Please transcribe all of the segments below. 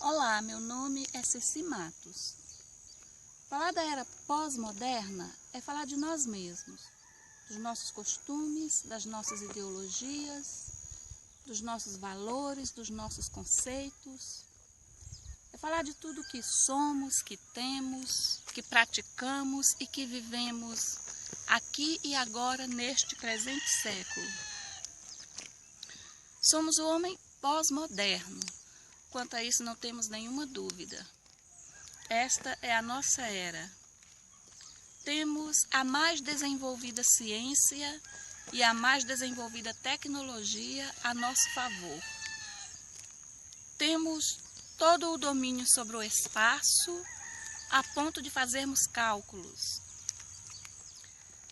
Olá, meu nome é Ceci Matos. Falar da era pós-moderna é falar de nós mesmos, dos nossos costumes, das nossas ideologias, dos nossos valores, dos nossos conceitos. É falar de tudo que somos, que temos, que praticamos e que vivemos aqui e agora neste presente século. Somos o homem pós-moderno. Quanto a isso não temos nenhuma dúvida. Esta é a nossa era. Temos a mais desenvolvida ciência e a mais desenvolvida tecnologia a nosso favor. Temos todo o domínio sobre o espaço a ponto de fazermos cálculos.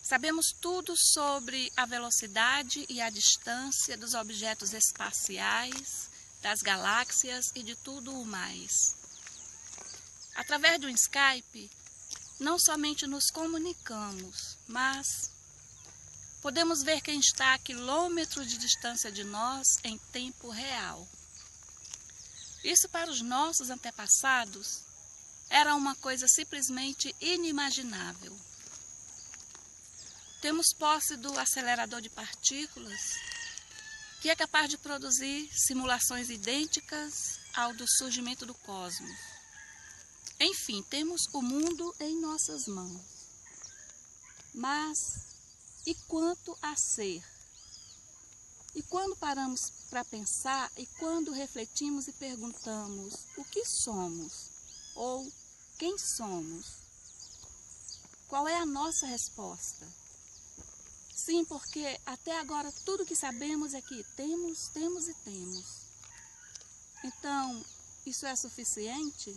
Sabemos tudo sobre a velocidade e a distância dos objetos espaciais, das galáxias e de tudo o mais. Através do Skype, não somente nos comunicamos, mas podemos ver quem está a quilômetros de distância de nós em tempo real. Isso para os nossos antepassados era uma coisa simplesmente inimaginável. Temos posse do acelerador de partículas, que é capaz de produzir simulações idênticas ao do surgimento do cosmos. Enfim, temos o mundo em nossas mãos. Mas, e quanto a ser? E quando paramos para pensar, e quando refletimos e perguntamos o que somos, ou quem somos, qual é a nossa resposta? Sim, porque até agora tudo que sabemos é que temos e temos. Então, isso é suficiente?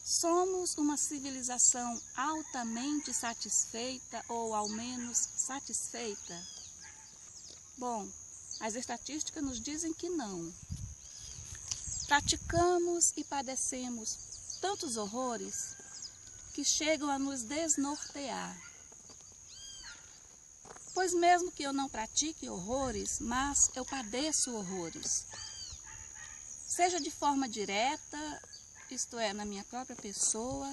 Somos uma civilização altamente satisfeita ou ao menos satisfeita? Bom, as estatísticas nos dizem que não. Praticamos e padecemos tantos horrores que chegam a nos desnortear. Pois mesmo que eu não pratique horrores, mas eu padeço horrores. Seja de forma direta, isto é, na minha própria pessoa,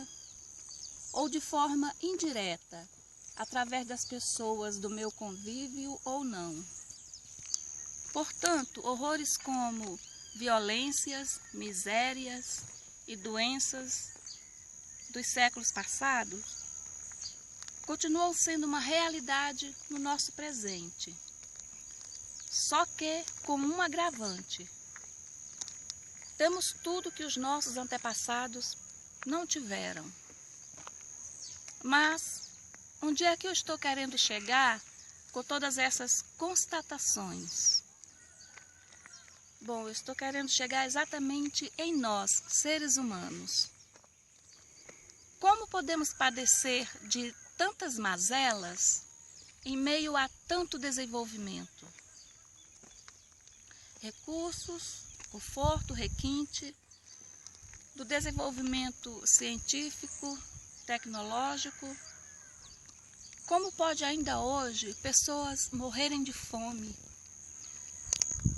ou de forma indireta, através das pessoas do meu convívio ou não. Portanto, horrores como violências, misérias e doenças dos séculos passados continuam sendo uma realidade no nosso presente, só que como um agravante. Temos tudo que os nossos antepassados não tiveram. Mas, onde é que eu estou querendo chegar com todas essas constatações? Bom, eu estou querendo chegar exatamente em nós, seres humanos. Como podemos padecer de tantas mazelas em meio a tanto desenvolvimento? Recursos, conforto, requinte do desenvolvimento científico, tecnológico. Como pode ainda hoje pessoas morrerem de fome?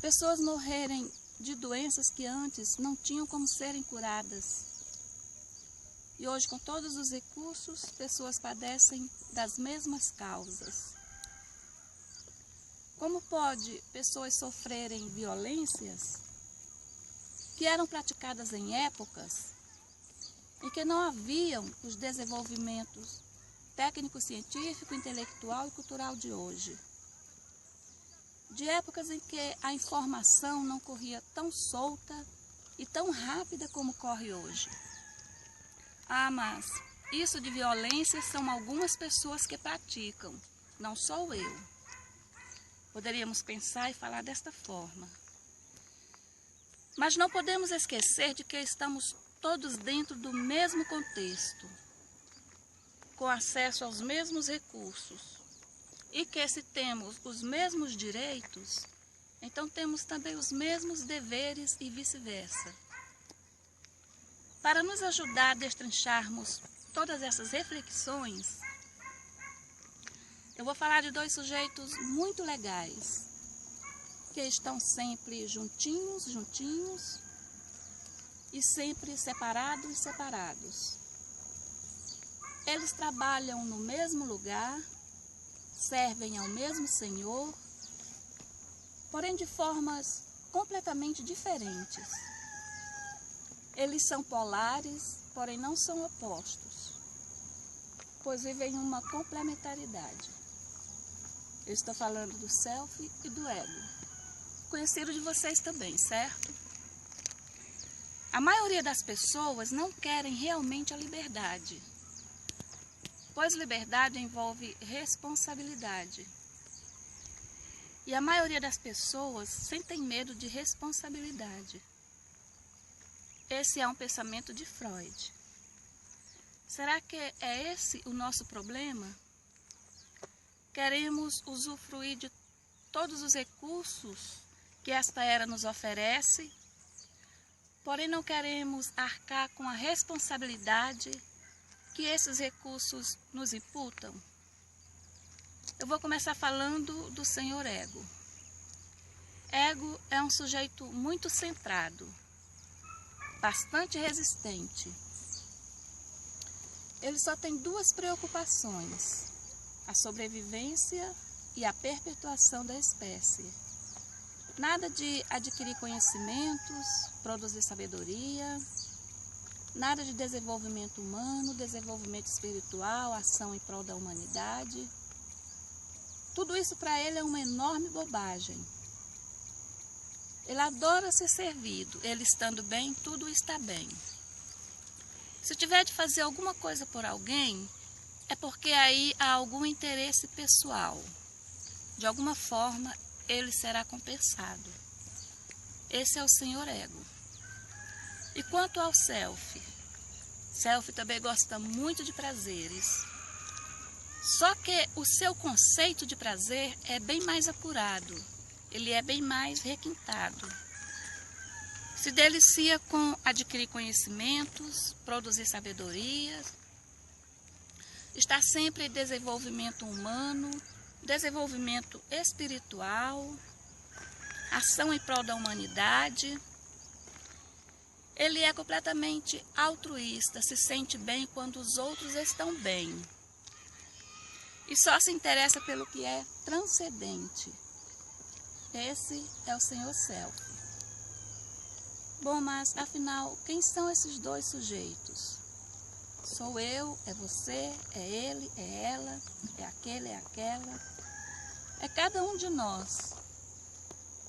Pessoas morrerem de doenças que antes não tinham como serem curadas. E hoje, com todos os recursos, pessoas padecem das mesmas causas. Como pode pessoas sofrerem violências que eram praticadas em épocas em que não haviam os desenvolvimentos técnico, científico, intelectual e cultural de hoje? De épocas em que a informação não corria tão solta e tão rápida como corre hoje. Ah, mas isso de violência são algumas pessoas que praticam, não sou eu. Poderíamos pensar e falar desta forma. Mas não podemos esquecer de que estamos todos dentro do mesmo contexto, com acesso aos mesmos recursos, e que se temos os mesmos direitos, então temos também os mesmos deveres e vice-versa. Para nos ajudar a destrincharmos todas essas reflexões, eu vou falar de dois sujeitos muito legais, que estão sempre juntinhos, e sempre separados. Eles trabalham no mesmo lugar, servem ao mesmo Senhor, porém de formas completamente diferentes. Eles são polares, porém não são opostos, pois vivem uma complementaridade. Eu estou falando do self e do ego, conhecido de vocês também, certo? A maioria das pessoas não querem realmente a liberdade, pois liberdade envolve responsabilidade. E a maioria das pessoas sentem medo de responsabilidade. Esse é um pensamento de Freud. Será que é esse o nosso problema? Queremos usufruir de todos os recursos que esta era nos oferece, porém não queremos arcar com a responsabilidade que esses recursos nos imputam. Eu vou começar falando do senhor ego. Ego é um sujeito muito centrado, bastante resistente. Ele só tem duas preocupações: a sobrevivência e a perpetuação da espécie. Nada de adquirir conhecimentos, produzir sabedoria, nada de desenvolvimento humano, desenvolvimento espiritual, ação em prol da humanidade. Tudo isso para ele é uma enorme bobagem. Ele adora ser servido, ele estando bem, tudo está bem. Se tiver de fazer alguma coisa por alguém, é porque aí há algum interesse pessoal. De alguma forma, ele será compensado. Esse é o senhor ego. E quanto ao self? Self também gosta muito de prazeres. Só que o seu conceito de prazer é bem mais apurado. Ele é bem mais requintado. Se delicia com adquirir conhecimentos, produzir sabedoria, está sempre em desenvolvimento humano, desenvolvimento espiritual, ação em prol da humanidade. Ele é completamente altruísta, se sente bem quando os outros estão bem. E só se interessa pelo que é transcendente. Esse é o senhor self. Bom, mas afinal, quem são esses dois sujeitos? Sou eu, é você, é ele, é ela, é aquele, é aquela. É cada um de nós.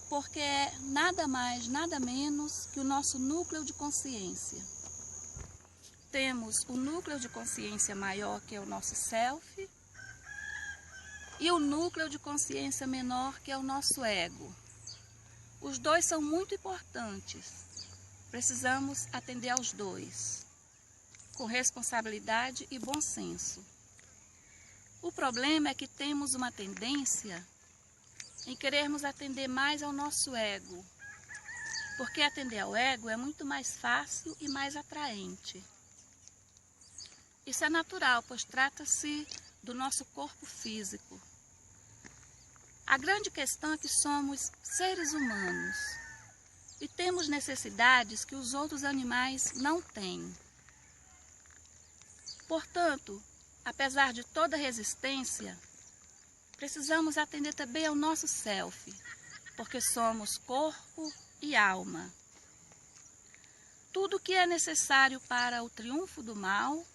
Porque é nada mais, nada menos que o nosso núcleo de consciência. Temos o núcleo de consciência maior, que é o nosso self, e o núcleo de consciência menor, que é o nosso ego. Os dois são muito importantes. Precisamos atender aos dois, com responsabilidade e bom senso. O problema é que temos uma tendência em querermos atender mais ao nosso ego, porque atender ao ego é muito mais fácil e mais atraente. Isso é natural, pois trata-se do nosso corpo físico. A grande questão é que somos seres humanos e temos necessidades que os outros animais não têm. Portanto, apesar de toda resistência, precisamos atender também ao nosso self, porque somos corpo e alma. Tudo o que é necessário para o triunfo do mal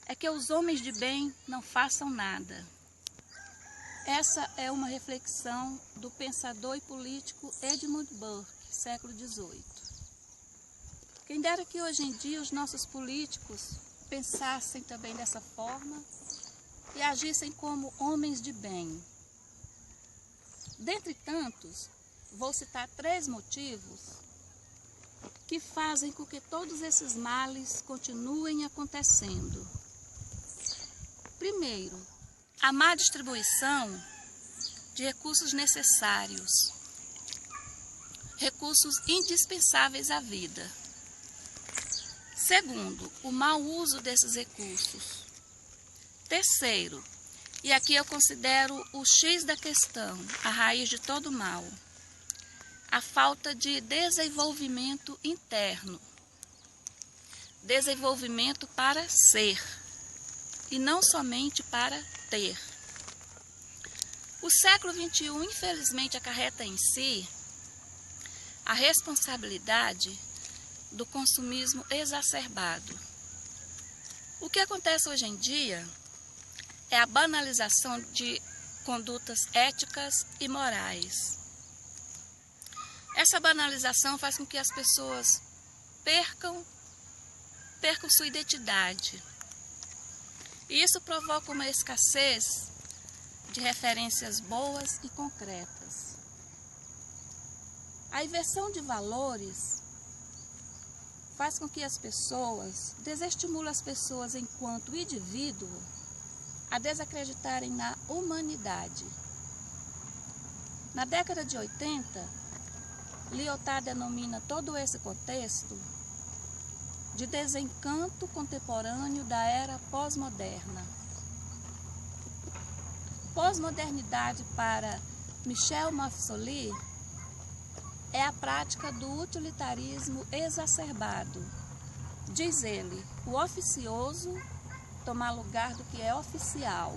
é que os homens de bem não façam nada. Essa é uma reflexão do pensador e político Edmund Burke, século XVIII. Quem dera que hoje em dia os nossos políticos pensassem também dessa forma e agissem como homens de bem. Dentre tantos, vou citar 3 motivos que fazem com que todos esses males continuem acontecendo. Primeiro, a má distribuição de recursos necessários, recursos indispensáveis à vida. Segundo, o mau uso desses recursos. Terceiro, e aqui eu considero o X da questão, a raiz de todo mal, a falta de desenvolvimento interno. Desenvolvimento para ser e não somente para ter. O século XXI, infelizmente, acarreta em si a responsabilidade do consumismo exacerbado. O que acontece hoje em dia é a banalização de condutas éticas e morais. Essa banalização faz com que as pessoas percam sua identidade. E isso provoca uma escassez de referências boas e concretas. A inversão de valores faz com que as pessoas, desestimula as pessoas enquanto indivíduo a desacreditarem na humanidade. Na década de 80, Lyotard denomina todo esse contexto de desencanto contemporâneo da era pós-moderna. Pós-modernidade para Michel Maffesoli é a prática do utilitarismo exacerbado. Diz ele, o oficioso tomar lugar do que é oficial.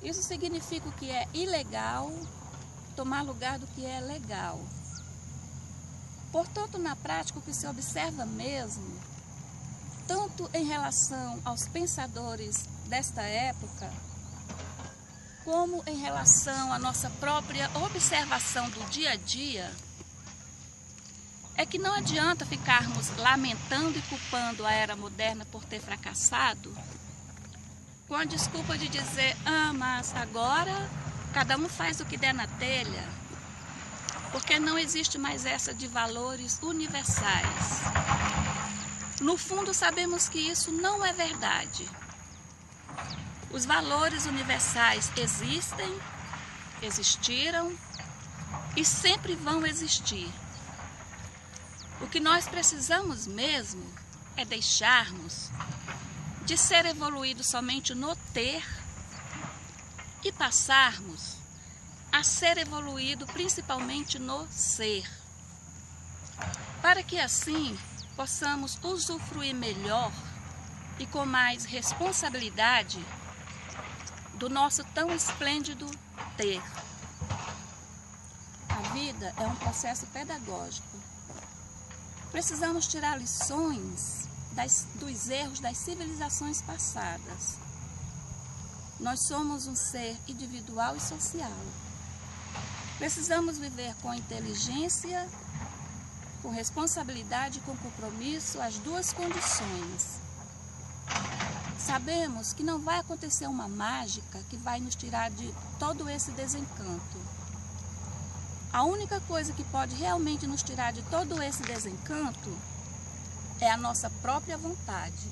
Isso significa o que é ilegal tomar lugar do que é legal. Portanto, na prática, o que se observa mesmo, tanto em relação aos pensadores desta época, como em relação à nossa própria observação do dia a dia, é que não adianta ficarmos lamentando e culpando a era moderna por ter fracassado, com a desculpa de dizer, mas agora cada um faz o que der na telha, porque não existe mais essa de valores universais. No fundo, sabemos que isso não é verdade. Os valores universais existem, existiram e sempre vão existir. O que nós precisamos mesmo é deixarmos de ser evoluídos somente no ter e passarmos a ser evoluído principalmente no ser, para que assim possamos usufruir melhor e com mais responsabilidade do nosso tão esplêndido ter. A vida é um processo pedagógico. Precisamos tirar lições dos erros das civilizações passadas. Nós somos um ser individual e social. Precisamos viver com inteligência, com responsabilidade e com compromisso, as duas condições. Sabemos que não vai acontecer uma mágica que vai nos tirar de todo esse desencanto. A única coisa que pode realmente nos tirar de todo esse desencanto é a nossa própria vontade.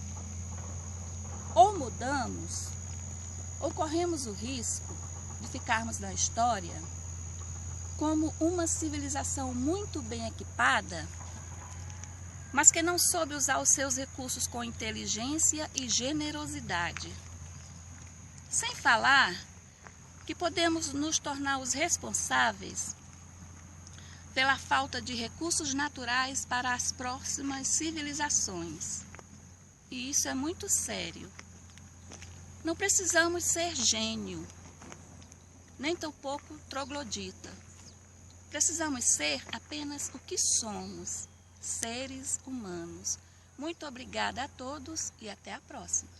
Ou mudamos, ou corremos o risco de ficarmos na história como uma civilização muito bem equipada, mas que não soube usar os seus recursos com inteligência e generosidade. Sem falar que podemos nos tornar os responsáveis pela falta de recursos naturais para as próximas civilizações. E isso é muito sério. Não precisamos ser gênio, nem tampouco troglodita. Precisamos ser apenas o que somos, seres humanos. Muito obrigada a todos e até a próxima.